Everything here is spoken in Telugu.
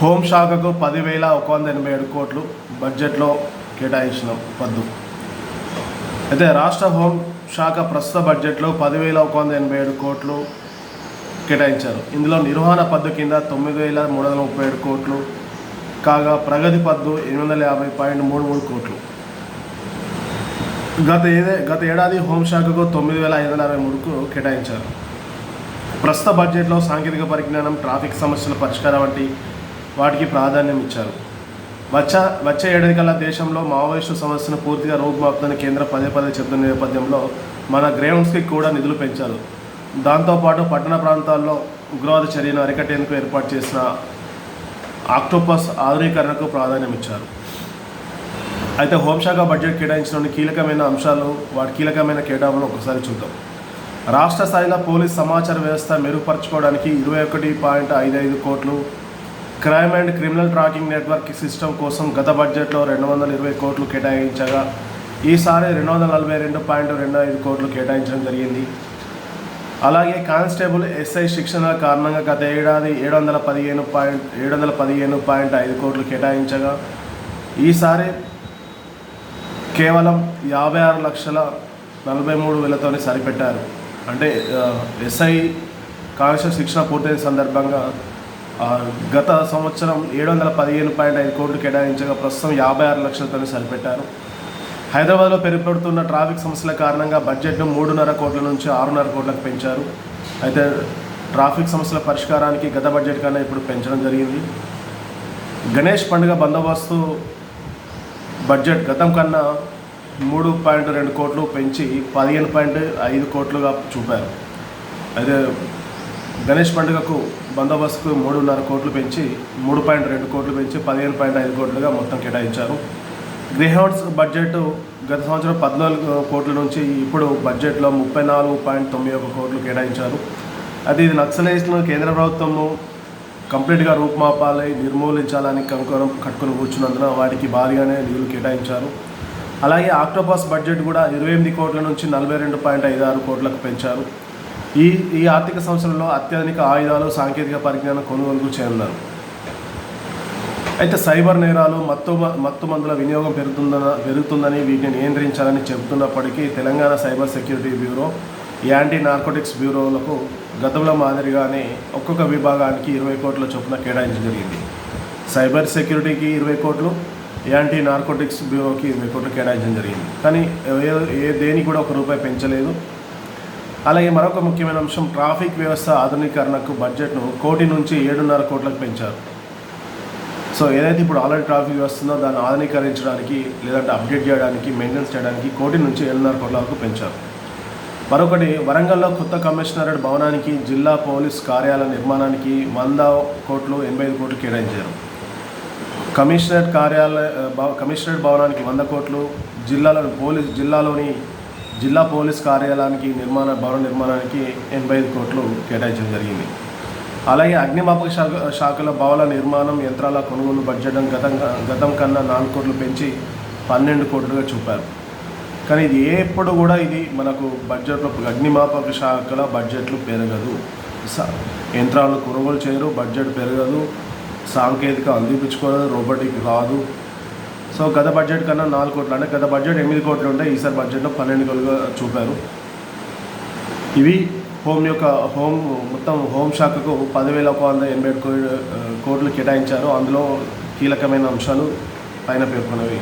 హోంశాఖకు 10,187 కోట్లు బడ్జెట్లో కేటాయించిన పద్దు. అయితే రాష్ట్ర హోంశాఖ ప్రస్తుత బడ్జెట్లో 10,187 కోట్లు కేటాయించారు. ఇందులో నిర్వహణ పద్దు కింద 9,337 కోట్లు కాగా ప్రగతి పద్దు 850.33 కోట్లు. గత ఏడాది హోంశాఖకు 9,563కు కేటాయించారు. ప్రస్తుత బడ్జెట్లో సాంకేతిక పరిజ్ఞానం, ట్రాఫిక్ సమస్యల పరిష్కారం వంటి వాటికి ప్రాధాన్యం ఇచ్చారు. వచ్చే ఏడాది కల్లా దేశంలో మావోయిస్టు సమస్యను పూర్తిగా రూపుమాపుతుందని కేంద్రం పదే చెబుతున్న నేపథ్యంలో మన గ్రౌండ్స్కి కూడా నిధులు పెంచారు. దాంతోపాటు పట్టణ ప్రాంతాల్లో ఉగ్రవాద చర్యను అరికట్టేందుకు ఏర్పాటు చేసిన ఆక్టోపస్ ఆధునీకరణకు ప్రాధాన్యం ఇచ్చారు. అయితే హోంశాఖ బడ్జెట్ కేటాయించిన కీలకమైన అంశాలు, వాటి కీలకమైన కేటాయింపులను ఒకసారి చూద్దాం. రాష్ట్ర స్థాయిలో పోలీస్ సమాచార వ్యవస్థ మెరుగుపరచుకోవడానికి 21.55 కోట్లు, crime and criminal tracking network system కోసం గత బడ్జెట్లో 220 కోట్లు కేటాయించగా ఈసారి 242.25 కోట్లు కేటాయించడం జరిగింది. అలాగే కానిస్టేబుల్ ఎస్ఐ శిక్షణ కారణంగా గత ఏడాది 715.5 కోట్లు కేటాయించగా ఈసారి కేవలం 56,43,000తోనే సరిపెట్టారు. అంటే ఎస్ఐ కానిస్టేబుల్ శిక్షణ పూర్తయిన సందర్భంగా గత సంవత్సరం 715.5 కోట్లు కేటాయించగా ప్రస్తుతం 56 లక్షలతోనే సరిపెట్టారు. హైదరాబాద్లో పెరుగుతున్న ట్రాఫిక్ సమస్యల కారణంగా బడ్జెట్ను 3.5 కోట్ల నుంచి 6.5 కోట్లకు పెంచారు. అయితే ట్రాఫిక్ సమస్యల పరిష్కారానికి గత బడ్జెట్ కన్నా ఇప్పుడు పెంచడం జరిగింది. గణేష్ పండుగ బందోబస్తు బడ్జెట్ గతం కన్నా 3.2 కోట్లు పెంచి 15.5 కోట్లుగా చూపారు. అయితే గణేష్ పండుగకు బందోబస్తుకు 3.5 కోట్లు పెంచి 3.2 కోట్లు పెంచి 15.5 కోట్లుగా మొత్తం కేటాయించారు. గ్రేహౌండ్స్ బడ్జెట్ గత సంవత్సరం 14 కోట్ల నుంచి ఇప్పుడు బడ్జెట్లో 34.91 కోట్లు కేటాయించారు. అది ఇది నక్సలైట్లను కేంద్ర ప్రభుత్వము కంప్లీట్గా రూపుమాపాలి, నిర్మూలించాలని కంకణం కట్టుకుని కూర్చున్నందున వాటికి భారీగానే నిధులు కేటాయించారు. అలాగే ఆక్టోపస్ బడ్జెట్ కూడా 28 కోట్ల నుంచి 42.56 కోట్లకు పెంచారు. ఈ ఆర్థిక సంవత్సరంలో అత్యాధునిక ఆయుధాలు, సాంకేతిక పరిజ్ఞానం కొనుగోలు చేయనున్నారు. అయితే సైబర్ నేరాలు, మత్తు మందుల వినియోగం పెరుగుతుందని వీటిని నియంత్రించాలని చెబుతున్నప్పటికీ Telangana cyber security bureau, anti narcotics బ్యూరోలకు గతంలో మాదిరిగానే ఒక్కొక్క విభాగానికి 20 కోట్ల చొప్పున కేటాయించడం జరిగింది. సైబర్ సెక్యూరిటీకి 20 కోట్లు, యాంటీ నార్కోటిక్స్ బ్యూరోకి 20 కోట్లు కేటాయించడం జరిగింది. కానీ దేనికి కూడా ₹1 పెంచలేదు. అలాగే మరొక ముఖ్యమైన అంశం, ట్రాఫిక్ వ్యవస్థ ఆధునీకరణకు బడ్జెట్ను 1 కోటి నుంచి 7.5 కోట్లకు పెంచారు. సో ఏదైతే ఇప్పుడు ఆల్రెడీ ట్రాఫిక్ వ్యవస్థ ఉందో దాన్ని ఆధునీకరించడానికి, లేదంటే అప్డేట్ చేయడానికి, మెయింటెనెన్స్ చేయడానికి 1 కోటి నుంచి 7.5 కోట్ల వరకు పెంచారు. మరొకటి, వరంగల్లో కొత్త కమిషనరేట్ భవనానికి, జిల్లా పోలీస్ కార్యాలయ నిర్మాణానికి 100 కోట్లు 85 కోట్లు కేటాయించారు. కమిషనరేట్ భవనానికి 100 కోట్లు, జిల్లాలోని జిల్లా పోలీస్ కార్యాలయానికి భవన నిర్మాణానికి 85 కోట్లు కేటాయించడం జరిగింది. అలాగే అగ్నిమాపక శాఖల భవన నిర్మాణం, యంత్రాల కొనుగోలు బడ్జెట్ గతం కన్నా 4 కోట్లు పెంచి 12 కోట్లుగా చూపారు. కానీ ఇది ఎప్పుడు కూడా ఇది మనకు బడ్జెట్లో అగ్నిమాపక శాఖల బడ్జెట్లు పెరగదు, యంత్రాలు కొనుగోలు చేయరు, బడ్జెట్ పెరగదు, సాంకేతిక అందిపించుకోలేదు, రోబోటిక్ రాదు. సో గత బడ్జెట్ కన్నా 4 కోట్లు, అంటే గత బడ్జెట్ 8 కోట్లు ఉంటే ఈసారి బడ్జెట్లో 12 కోట్లుగా చూపారు. ఇవి మొత్తం హోంశాఖకు 10,187 కోట్లు కేటాయించారు. అందులో కీలకమైన అంశాలు పైన పేర్కొన్నవి.